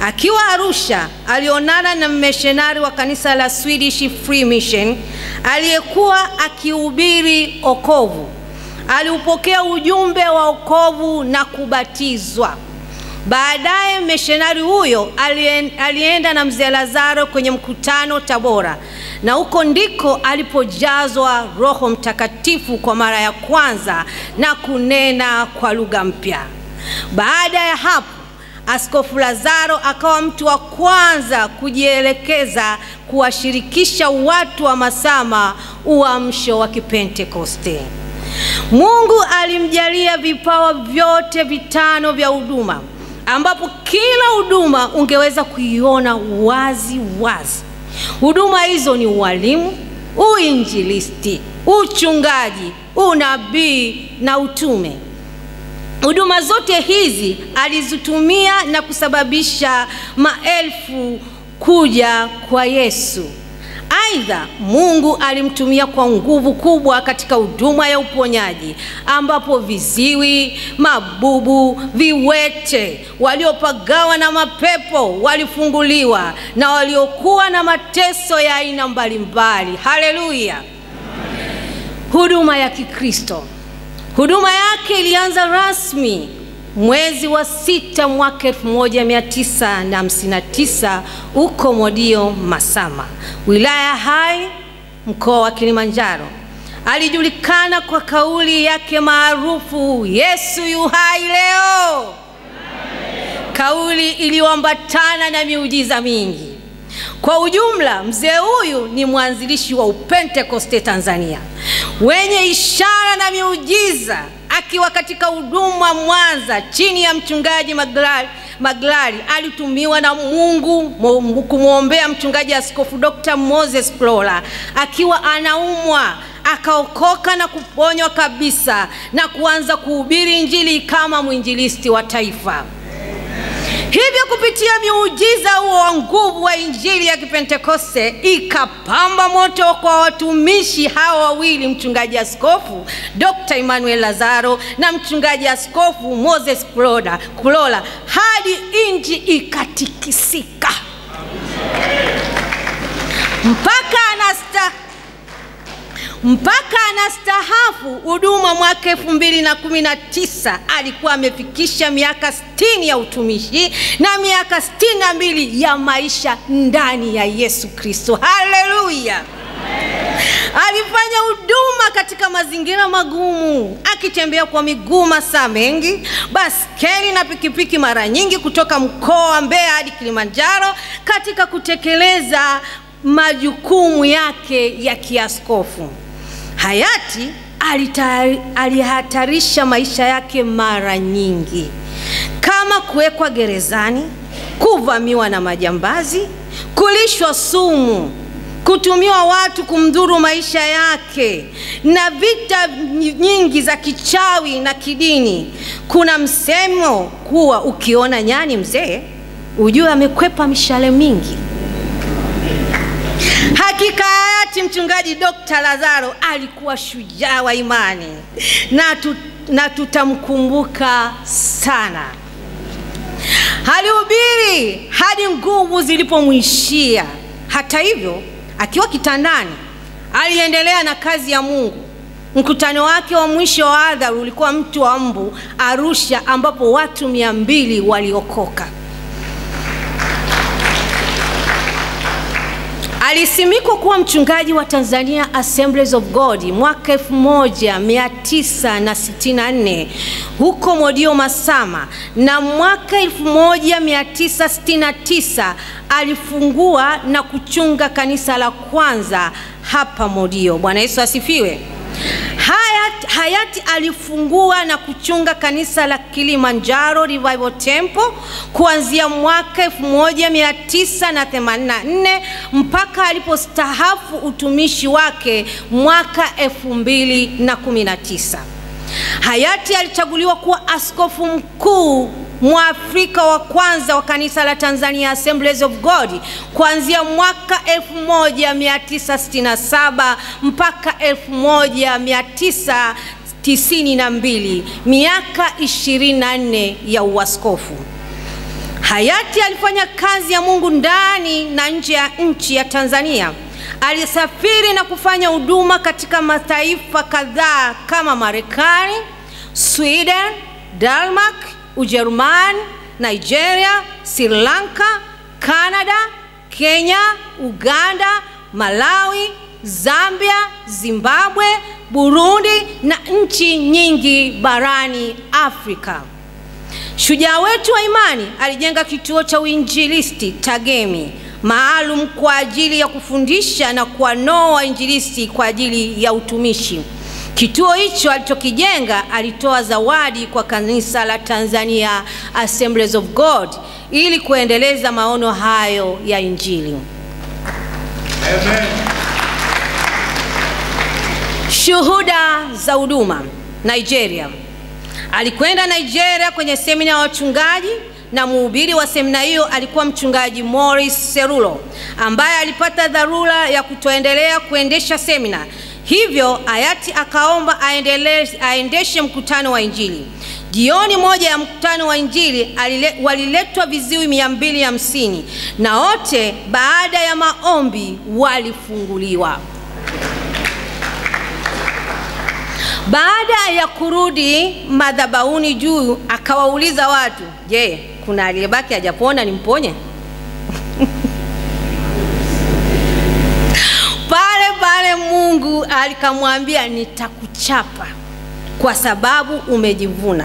Akiwa Arusha, alionana na mmissionari wa kanisa la Swedish Free Mission aliyekuwa akihubiri wokovu. Aliupokea ujumbe wa wokovu na kubatizwa. Baadaye mmissionari huyo alienda na mzee Lazaro kwenye mkutano Tabora, na huko ndiko alipojazwa Roho Mtakatifu kwa mara ya kwanza na kunena kwa lugha mpya. Baada ya hapo, Askofu Lazaro akawa mtu wa kwanza kujielekeza kuwashirikisha watu wa Masama uamsho wa Kipentekoste. Mungu alimjalia vipawa vyote vitano vya huduma, ambapo kila huduma ungeweza kuiona wazi wazi. Huduma hizo ni ualimu, uinjilisti, uchungaji, unabii na utume. Huduma zote hizi alizitumia na kusababisha maelfu kuja kwa Yesu. Aidha, Mungu alimtumia kwa nguvu kubwa katika huduma ya uponyaji, ambapo viziwi, mabubu, viwete, waliopagawa na mapepo walifunguliwa, na waliokuwa na mateso ya aina mbalimbali. Haleluya! Huduma ya Kikristo. Huduma yake ilianza rasmi mwezi wa 6 mwaka 1959 huko Modio Masama, wilaya Hai, mkoa wa Kilimanjaro. Alijulikana kwa kauli yake maarufu, Yesu yu hai leo. Kauli iliyoambatana na miujiza mingi. Kwa ujumla, mzee huyu ni mwanzilishi wa Upentekoste Tanzania, wenye ishara na miujiza. Akiwa katika huduma Mwanza chini ya mchungaji Maglari, alitumiwa na Mungu kumwombea mchungaji Askofu Dr. Moses Plola. Akiwa anaumwa, akaokoka na kuponywa kabisa na kuanza kuhubiri Injili kama mwinjilisti wa taifa. Hivyo kupitia miujiza huo wa nguvu wa Injili ya Kipentekoste, ikapamba moto kwa watumishi hawa wawili, mchungaji Askofu Dr. Emmanuel Lazaro na mchungaji Askofu Moses Plola, hadi nchi ikatikisika. Mpaka anastahafu huduma mwaka 2019, alikuwa amefikisha miaka 60 ya utumishi na miaka 62 ya maisha ndani ya Yesu Kristo. Haleluya! Alifanya huduma katika mazingira magumu, akitembea kwa miguu masaa mengi, baskeli na pikipiki mara nyingi, kutoka mkoa wa Mbeya hadi Kilimanjaro, katika kutekeleza majukumu yake ya kiaskofu. Hayati alihatarisha maisha yake mara nyingi, kama kuwekwa gerezani, kuvamiwa na majambazi, kulishwa sumu, kutumiwa watu kumdhuru maisha yake, na vita nyingi za kichawi na kidini. Kuna msemo kuwa ukiona nyani mzee ujue amekwepa mishale mingi. Hakika hayati mchungaji Dr. Lazaro alikuwa shujaa wa imani, na tutamkumbuka sana. Alihubiri hadi nguvu zilipomwishia. Hata hivyo, akiwa kitandani, aliendelea na kazi ya Mungu. Mkutano wake wa mwisho wa hadhara ulikuwa Mti wa Mbu, Arusha, ambapo watu 200 waliokoka. Alisimikwa kuwa mchungaji wa Tanzania Assemblies of God mwaka 1964 huko Modio Masama, na mwaka 1969 alifungua na kuchunga kanisa la kwanza hapa Modio. Bwana Yesu asifiwe. Hayati alifungua na kuchunga kanisa la Kilimanjaro Revival Temple kuanzia mwaka 1984 mpaka alipostahafu utumishi wake mwaka 2019. Hayati alichaguliwa kuwa askofu mkuu Mwafrika wa kwanza wa kanisa la Tanzania Assemblies of God kuanzia mwaka 1967 mpaka 1992, miaka 24 ya uaskofu. Hayati alifanya kazi ya Mungu ndani na nje ya nchi ya Tanzania. Alisafiri na kufanya huduma katika mataifa kadhaa kama Marekani, Sweden, Denmark, Ujerumani, Nigeria, Sri Lanka, Canada, Kenya, Uganda, Malawi, Zambia, Zimbabwe, Burundi na nchi nyingi barani Afrika. Shujaa wetu wa imani alijenga kituo cha uinjilisti Tagemi, maalum kwa ajili ya kufundisha na kuwanoa wainjilisti kwa ajili ya utumishi. Kituo hicho alichokijenga alitoa zawadi kwa kanisa la Tanzania Assemblies of God ili kuendeleza maono hayo ya Injili. Amen. Shuhuda za huduma Nigeria. Alikwenda Nigeria kwenye semina ya wachungaji, na mhubiri wa semina hiyo alikuwa mchungaji Morris Serulo, ambaye alipata dharura ya kutoendelea kuendesha semina. Hivyo hayati akaomba aendeshe mkutano wa Injili. Jioni moja ya mkutano wa Injili waliletwa viziwi 250 na wote baada ya maombi walifunguliwa. Baada ya kurudi madhabahuni juu akawauliza watu, "Je, kuna aliyebaki hajapona nimponye?" Pale Mungu alikamwambia, "Nitakuchapa kwa sababu umejivuna."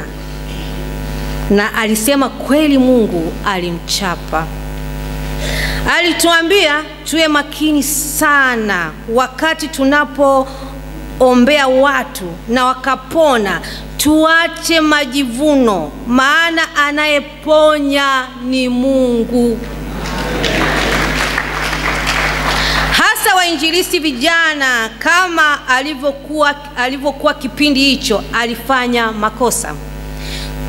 Na alisema kweli Mungu alimchapa. Alituambia tuwe makini sana wakati tunapoombea watu na wakapona. Tuache majivuno, maana anayeponya ni Mungu. Hasa wainjilisti vijana, kama alivyokuwa kipindi hicho, alifanya makosa.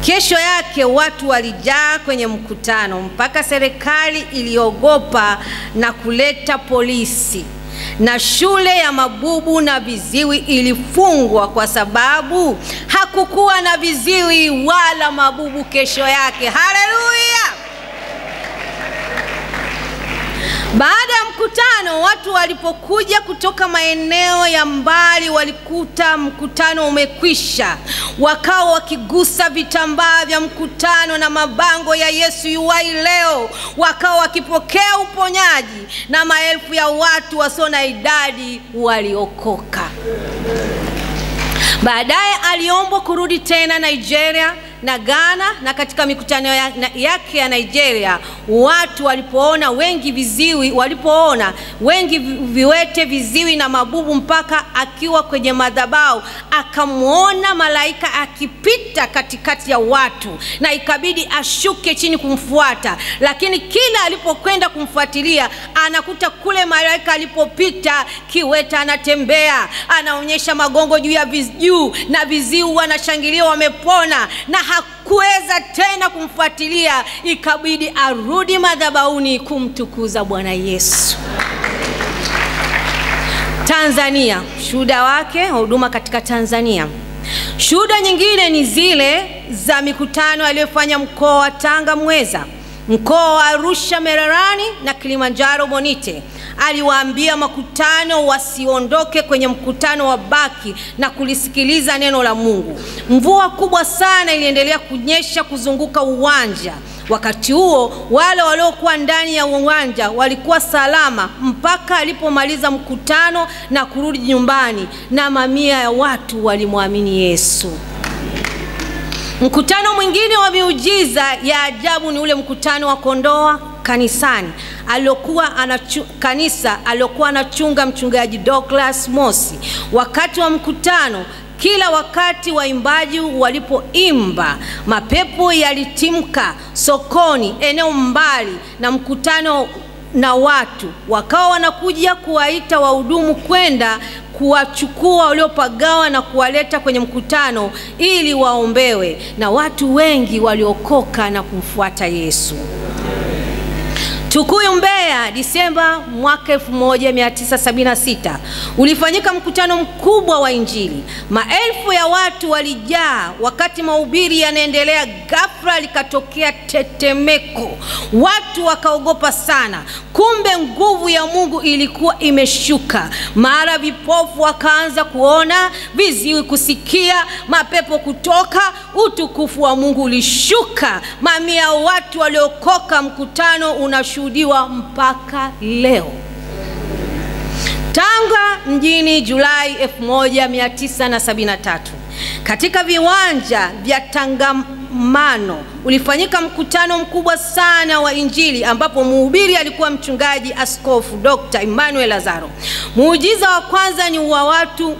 Kesho yake watu walijaa kwenye mkutano mpaka serikali iliogopa na kuleta polisi, na shule ya mabubu na viziwi ilifungwa kwa sababu hakukuwa na viziwi wala mabubu kesho yake. Haleluya! Baada ya mkutano, watu walipokuja kutoka maeneo ya mbali walikuta mkutano umekwisha. Wakawa wakigusa vitambaa vya mkutano na mabango ya Yesu yuhai leo. Wakawa wakipokea uponyaji, na maelfu ya watu wasio na idadi waliokoka. Baadaye aliombwa kurudi tena Nigeria na Ghana, na katika mikutano yake ya Nigeria watu walipoona wengi viwete, viziwi na mabubu, mpaka akiwa kwenye madhabahu akamuona malaika akipita katikati ya watu, na ikabidi ashuke chini kumfuata. Lakini kila alipokwenda kumfuatilia, anakuta kule malaika alipopita kiwete anatembea, anaonyesha magongo juu na viziwi wanashangilia wamepona, na hakuweza tena kumfuatilia. Ikabidi arudi madhabahuni kumtukuza Bwana Yesu. Tanzania, shuhuda wake huduma katika Tanzania. Shuhuda nyingine ni zile za mikutano aliyofanya mkoa wa Tanga Mweza, mkoa wa Arusha Mererani na Kilimanjaro Bonite. Aliwaambia makutano wasiondoke kwenye mkutano, wabaki na kulisikiliza neno la Mungu. Mvua kubwa sana iliendelea kunyesha kuzunguka uwanja. Wakati huo wale waliokuwa ndani ya uwanja walikuwa salama mpaka alipomaliza mkutano na kurudi nyumbani, na mamia ya watu walimwamini Yesu. Mkutano mwingine wa miujiza ya ajabu ni ule mkutano wa Kondoa kanisani aliyokuwa anachunga mchungaji Douglas Mosi. Wakati wa mkutano, kila wakati waimbaji walipoimba, mapepo yalitimka sokoni, eneo mbali na mkutano, na watu wakawa wanakuja kuwaita wahudumu kwenda kuwachukua waliopagawa na kuwaleta kwenye mkutano ili waombewe, na watu wengi waliokoka na kumfuata Yesu. Tukuyu, Mbeya, Disemba mwaka 1976 ulifanyika mkutano mkubwa wa Injili. Maelfu ya watu walijaa. Wakati mahubiri yanaendelea, ghafla likatokea tetemeko. Watu wakaogopa sana. Kumbe nguvu ya Mungu ilikuwa imeshuka. Mara vipofu wakaanza kuona, viziwi kusikia, mapepo kutoka. Utukufu wa Mungu ulishuka. Mamia ya watu waliokoka. Mkutano unashuhudiwa mpaka leo. Tanga mjini, Julai 1973, katika viwanja vya Tangamano ulifanyika mkutano mkubwa sana wa Injili, ambapo mhubiri alikuwa mchungaji Askofu Dr. Emmanuel Lazaro. Muujiza wa kwanza ni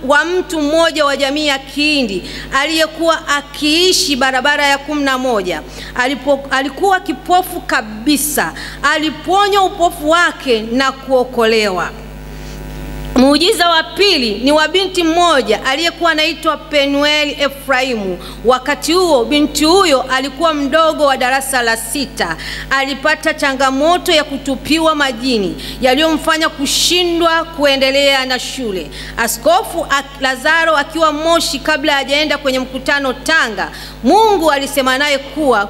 wa mtu mmoja wa jamii ya Kihindi aliyekuwa akiishi barabara ya 11. Alikuwa kipofu kabisa. Aliponywa upofu wake na kuokolewa. Muujiza wa pili ni wa binti mmoja aliyekuwa anaitwa Penuel Efraimu. Wakati huo binti huyo alikuwa mdogo wa darasa la 6. Alipata changamoto ya kutupiwa majini yaliyomfanya kushindwa kuendelea na shule. Askofu Lazaro akiwa Moshi kabla hajaenda kwenye mkutano Tanga, Mungu alisema naye kuwa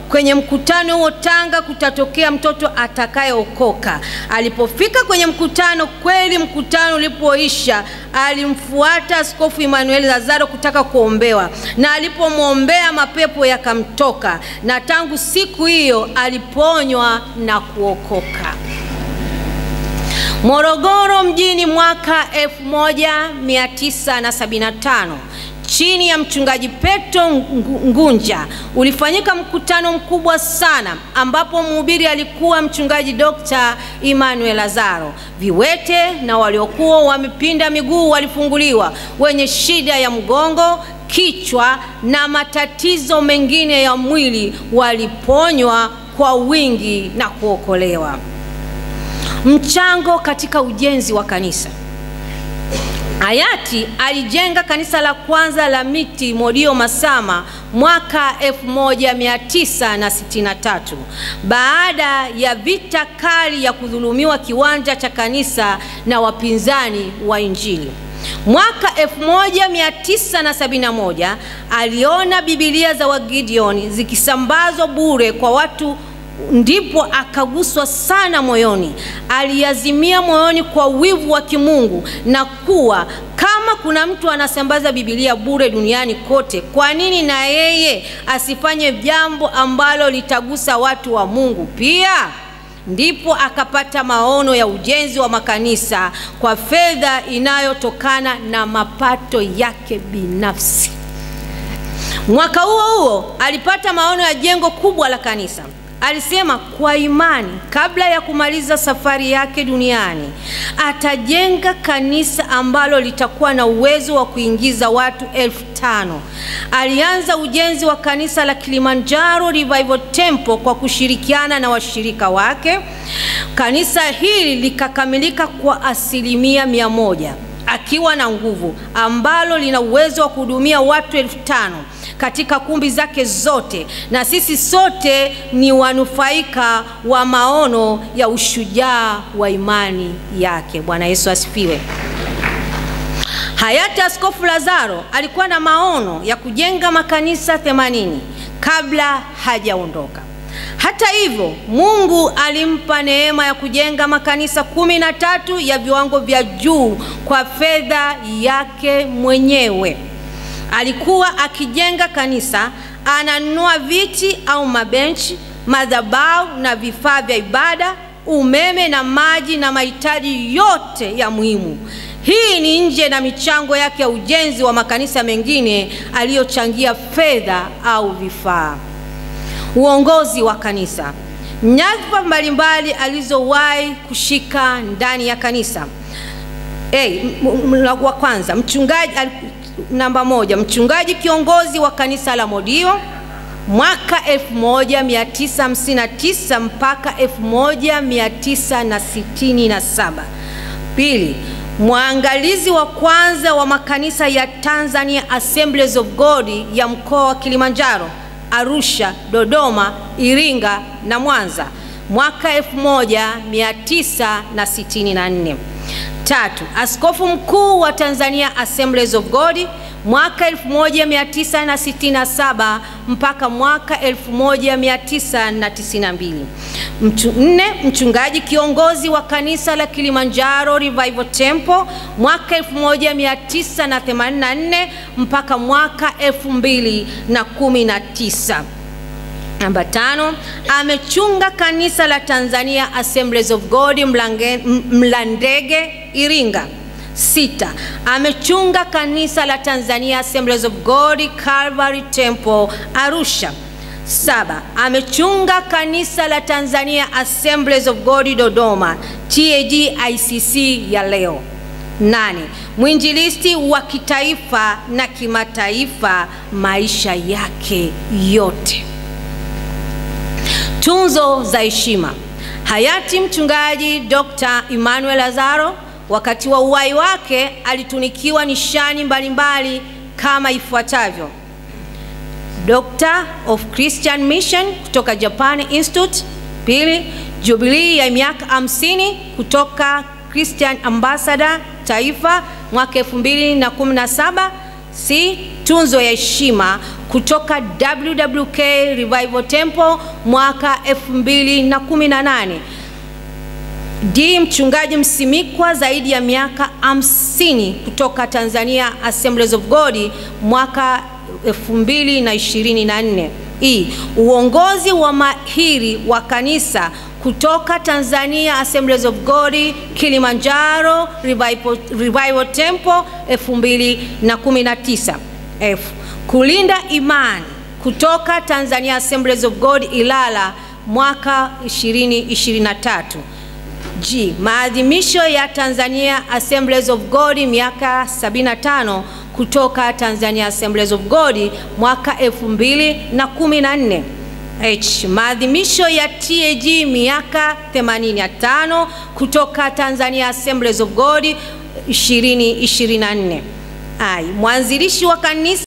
kwenye mkutano huo Tanga kutatokea mtoto atakayeokoka. Alipofika kwenye mkutano, kweli mkutano ulipoisha, alimfuata Askofu Emmanuel Lazaro kutaka kuombewa, na alipomwombea mapepo yakamtoka, na tangu siku hiyo aliponywa na kuokoka. Morogoro mjini mwaka 1975 chini ya mchungaji Petro Ngunja ulifanyika mkutano mkubwa sana, ambapo mhubiri alikuwa mchungaji Dr. Emmanuel Lazaro. Viwete na waliokuwa wamepinda miguu walifunguliwa, wenye shida ya mgongo, kichwa na matatizo mengine ya mwili waliponywa kwa wingi na kuokolewa. Mchango katika ujenzi wa kanisa. Hayati alijenga kanisa la kwanza la miti Modio Masama mwaka 1963 baada ya vita kali ya kudhulumiwa kiwanja cha kanisa na wapinzani wa Injili. Mwaka 1971 aliona Biblia za Wagideoni zikisambazwa bure kwa watu, ndipo akaguswa sana moyoni. Aliazimia moyoni kwa wivu wa kimungu na kuwa kama kuna mtu anasambaza Biblia bure duniani kote, kwa nini na yeye asifanye jambo ambalo litagusa watu wa Mungu pia? Ndipo akapata maono ya ujenzi wa makanisa kwa fedha inayotokana na mapato yake binafsi. Mwaka huo alipata maono ya jengo kubwa la kanisa. Alisema kwa imani, kabla ya kumaliza safari yake duniani, atajenga kanisa ambalo litakuwa na uwezo wa kuingiza watu 5,000. Alianza ujenzi wa kanisa la Kilimanjaro Revival Temple kwa kushirikiana na washirika wake. Kanisa hili likakamilika kwa 100%, akiwa na nguvu, ambalo lina uwezo wa kuhudumia watu 5,000 katika kumbi zake zote, na sisi sote ni wanufaika wa maono ya ushujaa wa imani yake. Bwana Yesu asifiwe. Hayati Askofu Lazaro alikuwa na maono ya kujenga makanisa 80 kabla hajaondoka. Hata hivyo, Mungu alimpa neema ya kujenga makanisa 13 ya viwango vya juu kwa fedha yake mwenyewe. Alikuwa akijenga kanisa, ananunua viti au mabenchi, madhabahu na vifaa vya ibada, umeme na maji na mahitaji yote ya muhimu. Hii ni nje na michango yake ya ujenzi wa makanisa mengine aliyochangia fedha au vifaa. Uongozi wa kanisa. Nyadhifa mbalimbali alizowahi kushika ndani ya kanisa. Wa kwanza, mchungaji. Namba 1, mchungaji kiongozi wa kanisa la Modio mwaka 1959 mpaka 1967. 2, mwangalizi wa kwanza wa makanisa ya Tanzania Assemblies of God ya mkoa wa Kilimanjaro, Arusha, Dodoma, Iringa na Mwanza mwaka 1964. 3. Askofu mkuu wa Tanzania Assemblies of God mwaka 1967 mpaka mwaka 1992. 4. Mchungaji kiongozi wa kanisa la Kilimanjaro Revival Temple mwaka 1984 mpaka mwaka 2019. Namba 5. Amechunga kanisa la Tanzania Assemblies of God Mlandege, Iringa. 6. Amechunga kanisa la Tanzania Assemblies of God Calvary Temple, Arusha. 7. Amechunga kanisa la Tanzania Assemblies of God Dodoma, TAG ICC ya leo. 8. Mwinjilisti wa kitaifa na kimataifa maisha yake yote. Tunzo za heshima. Hayati mchungaji Dr. Emmanuel Lazaro wakati wa uhai wake alitunikiwa nishani mbalimbali kama ifuatavyo: Doctor of Christian Mission kutoka Japan Institute. 2. Jubilee ya miaka 50 kutoka Christian Ambassador Taifa mwaka 2017. C. Tunzo ya heshima kutoka WWK Revival Temple mwaka 2018. D. Mchungaji msimikwa zaidi ya miaka 50 kutoka Tanzania Assemblies of God mwaka 2024. E. Uongozi wa mahiri wa kanisa kutoka Tanzania Assemblies of God Kilimanjaro Revival Temple 2019. F. Kulinda imani kutoka Tanzania Assemblies of God Ilala mwaka 2023. G. Maadhimisho ya Tanzania Assemblies of God miaka 75 kutoka Tanzania Assemblies of God mwaka 2014. H. Maadhimisho ya TAG miaka 85 kutoka Tanzania Assemblies of God 2024. I. Mwanzilishi wa kanisa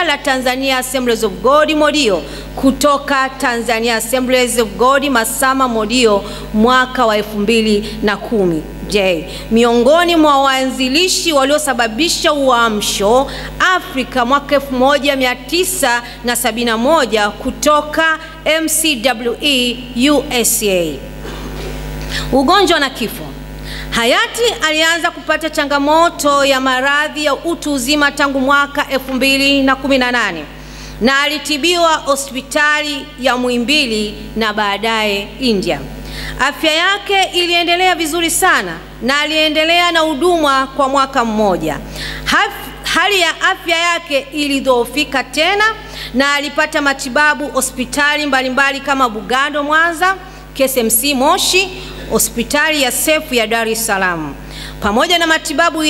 la Tanzania Assemblies of God Modio kutoka Tanzania Assemblies of God Masama Modio mwaka wa 2010. J. Miongoni mwa waanzilishi waliosababisha uamsho Afrika mwaka 1971 kutoka MCWE USA. Ugonjwa na kifo. Hayati alianza kupata changamoto ya maradhi ya utu uzima tangu mwaka 2018 na alitibiwa hospitali ya Muhimbili na baadaye India. Afya yake iliendelea vizuri sana na aliendelea na huduma kwa mwaka mmoja. Hali ya afya yake ilidhoofika tena na alipata matibabu hospitali mbalimbali kama Bugando Mwanza, KSMC Moshi, hospitali ya Sefu ya Dar es Salaam. Pamoja na matibabu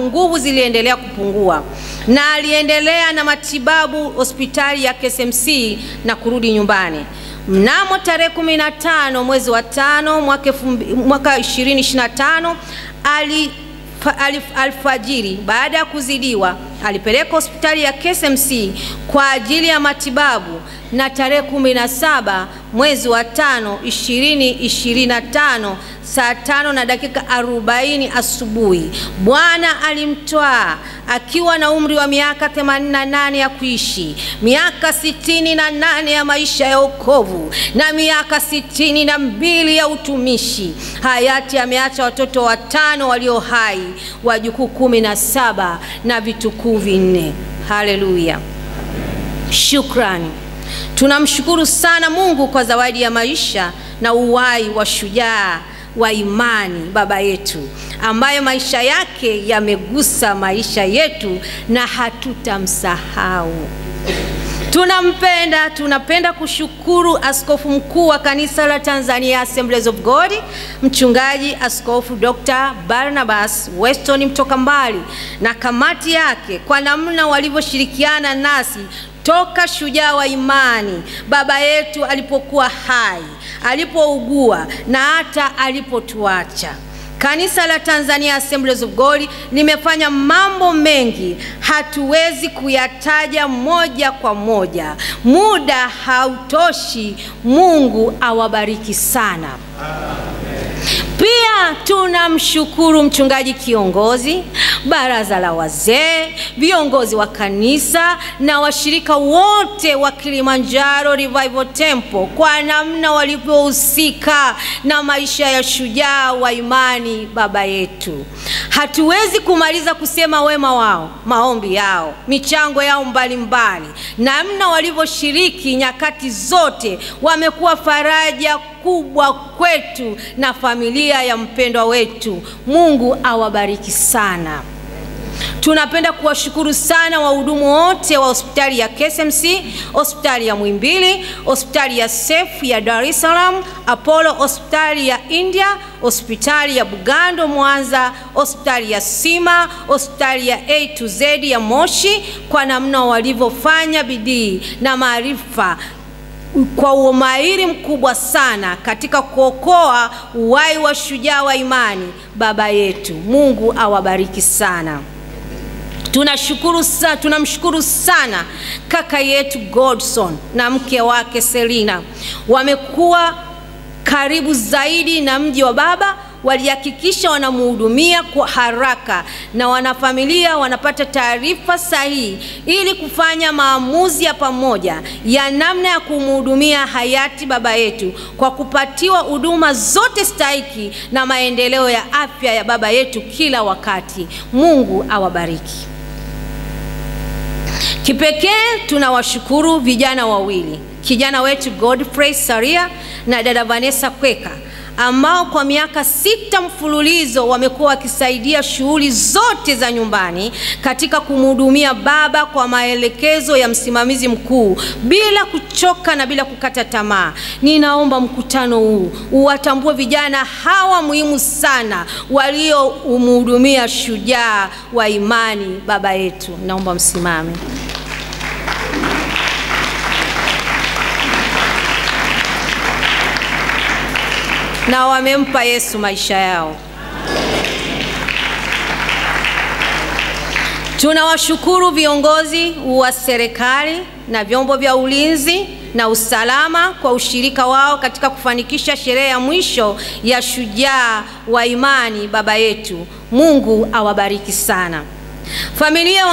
nguvu ziliendelea kupungua na aliendelea na matibabu hospitali ya KSMC na kurudi nyumbani. Mnamo tarehe 15 mwezi wa 5 mwaka 2025 alfajiri baada ya kuzidiwa alipeleka hospitali ya KSMC kwa ajili ya matibabu, na tarehe 17 mwezi wa 5 2025 saa 5:40 asubuhi Bwana alimtwaa akiwa na umri wa miaka 88 ya kuishi, miaka 68 ya maisha ya wokovu na miaka 62 ya utumishi. Hayati ameacha watoto 5 walio hai, wajukuu 17 na vitukuu 4. Haleluya. Shukrani. Tunamshukuru sana Mungu kwa zawadi ya maisha na uhai wa shujaa wa imani baba yetu, ambaye maisha yake yamegusa maisha yetu na hatutamsahau. Tunapenda kushukuru Askofu Mkuu wa Kanisa la Tanzania Assemblies of God, Mchungaji Askofu Dr. Barnabas Weston Mtokambali na kamati yake kwa namna walivyoshirikiana nasi toka shujaa wa imani baba yetu alipokuwa hai, alipougua na hata alipotuacha. Kanisa la Tanzania Assemblies of God limefanya mambo mengi, hatuwezi kuyataja moja kwa moja, muda hautoshi. Mungu awabariki sana. Pia tunamshukuru mchungaji kiongozi, baraza la wazee, viongozi wa kanisa na washirika wote wa Kilimanjaro Revival Temple kwa namna walivyohusika na maisha ya shujaa wa imani baba yetu. Hatuwezi kumaliza kusema wema wao, maombi yao, michango yao mbalimbali, namna walivyoshiriki nyakati zote. Wamekuwa faraja kubwa kwetu na familia ya mpendwa wetu. Mungu awabariki sana. Tunapenda kuwashukuru sana wahudumu wote wa hospitali ya KSMC, hospitali ya Muhimbili, hospitali ya Sefu ya Dar es Salaam, Apollo hospitali ya India, hospitali ya Bugando Mwanza, hospitali ya Sima, hospitali ya A to Z ya Moshi, kwa namna walivyofanya bidii na maarifa kwa umahiri mkubwa sana katika kuokoa uhai wa shujaa wa imani baba yetu. Mungu awabariki sana. Tunamshukuru sana kaka yetu Godson na mke wake Selina. Wamekuwa karibu zaidi na mji wa baba, walihakikisha wanamhudumia kwa haraka na wanafamilia wanapata taarifa sahihi ili kufanya maamuzi ya pamoja ya namna ya kumhudumia hayati baba yetu kwa kupatiwa huduma zote stahiki na maendeleo ya afya ya baba yetu kila wakati. Mungu awabariki. Kipekee tunawashukuru vijana wawili, kijana wetu Godfrey Saria na dada Vanessa Kweka, ambao kwa miaka 6 mfululizo wamekuwa wakisaidia shughuli zote za nyumbani katika kumhudumia baba kwa maelekezo ya msimamizi mkuu bila kuchoka na bila kukata tamaa. Ninaomba mkutano huu uwatambue vijana hawa muhimu sana waliomhudumia shujaa wa imani baba yetu. Naomba msimame. Na wamempa Yesu maisha yao. Tunawashukuru viongozi wa serikali na vyombo vya ulinzi na usalama kwa ushirika wao katika kufanikisha sherehe ya mwisho ya shujaa wa imani baba yetu. Mungu awabariki sana. Familia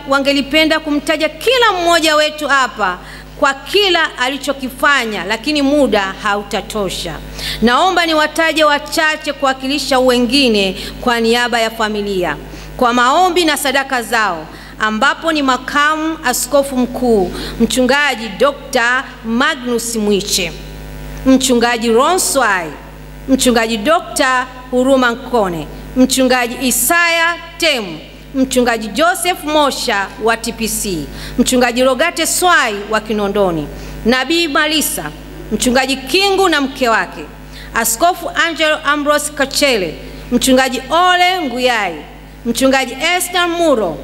wangelipenda kumtaja kila mmoja wetu hapa kwa kila alichokifanya, lakini muda hautatosha. Naomba niwataje wachache kuwakilisha wengine kwa niaba ya familia kwa maombi na sadaka zao, ambapo ni makamu askofu mkuu mchungaji Dr. Magnus Mwiche, mchungaji Ronswai, mchungaji Dr. Huruma Nkone, mchungaji Isaya Temu, mchungaji Joseph Mosha wa TPC, mchungaji Rogate Swai wa Kinondoni, Nabii Malisa, mchungaji Kingu na mke wake, Askofu Angelo Ambrose Kachele, mchungaji Ole Nguyai, mchungaji Esther Muro,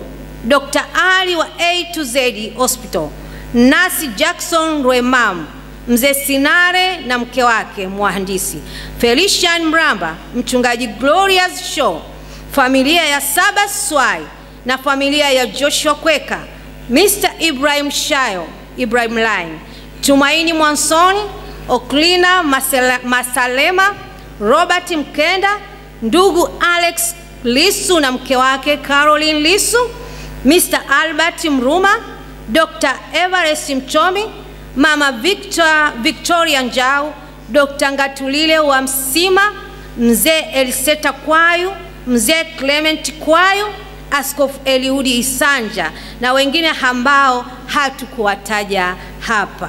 Dr. Ali wa A to Z Hospital, Nasi Jackson Rwemam, mzee Sinare na mke wake mhandisi, Felician Mramba, mchungaji Glorious Shaw, familia ya Saba Swai na familia ya Joshua Kweka, Mr. Ibrahim Shayo, Ibrahim Line, Tumaini Mwansoni, Oklina Masalema, Robert Mkenda, ndugu Alex Lisu na mke wake Caroline Lisu, Mr. Albert Mruma, Dr. Everest Mchomi, Mama Victoria Njau, Dr. Ngatulile wa Msima, mzee Eliseta Kwayu, mzee Clement Kwayu, Askofu Eliudi Isanja na wengine ambao hatukuwataja hapa.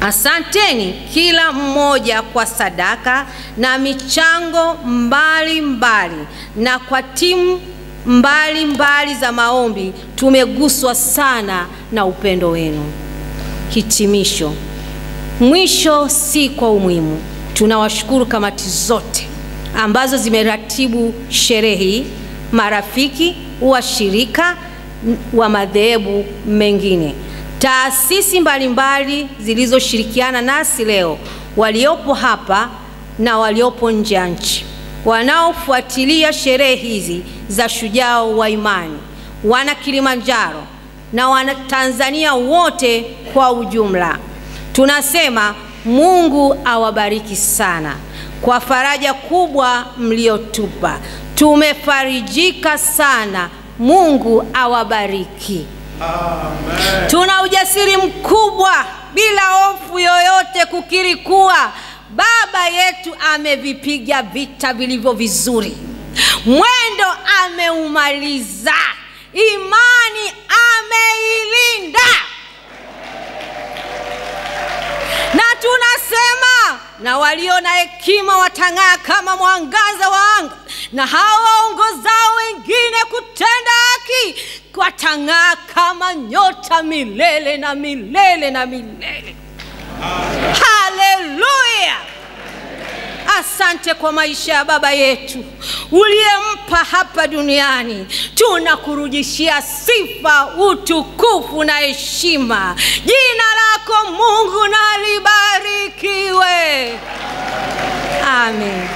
Asanteni kila mmoja kwa sadaka na michango mbalimbali na kwa timu mbalimbali za maombi. Tumeguswa sana na upendo wenu. Hitimisho. Mwisho si kwa umuhimu, tunawashukuru kamati zote ambazo zimeratibu sherehe, marafiki, washirika wa madhehebu mengine. Taasisi mbalimbali zilizoshirikiana nasi leo, waliopo hapa na waliopo nje ya nchi, wanaofuatilia sherehe hizi za Shujaa wa Imani, wana Kilimanjaro na wana Tanzania wote kwa ujumla, tunasema Mungu awabariki sana kwa faraja kubwa mliotupa. Tumefarijika sana. Mungu awabariki. Amen. Tuna ujasiri mkubwa bila hofu yoyote kukiri kuwa Baba yetu amevipiga vita vilivyo vizuri. Mwendo ameumaliza. Imani ameilinda. Na tunasema na walio na hekima watang'aa kama mwangaza wa anga, na hao waongozao wengine kutenda haki watang'aa kama nyota milele na milele na milele. Haleluya! Asante kwa maisha ya baba yetu uliyempa hapa duniani. Tunakurudishia sifa, utukufu na heshima. Jina lako Mungu na libarikiwe. Amen.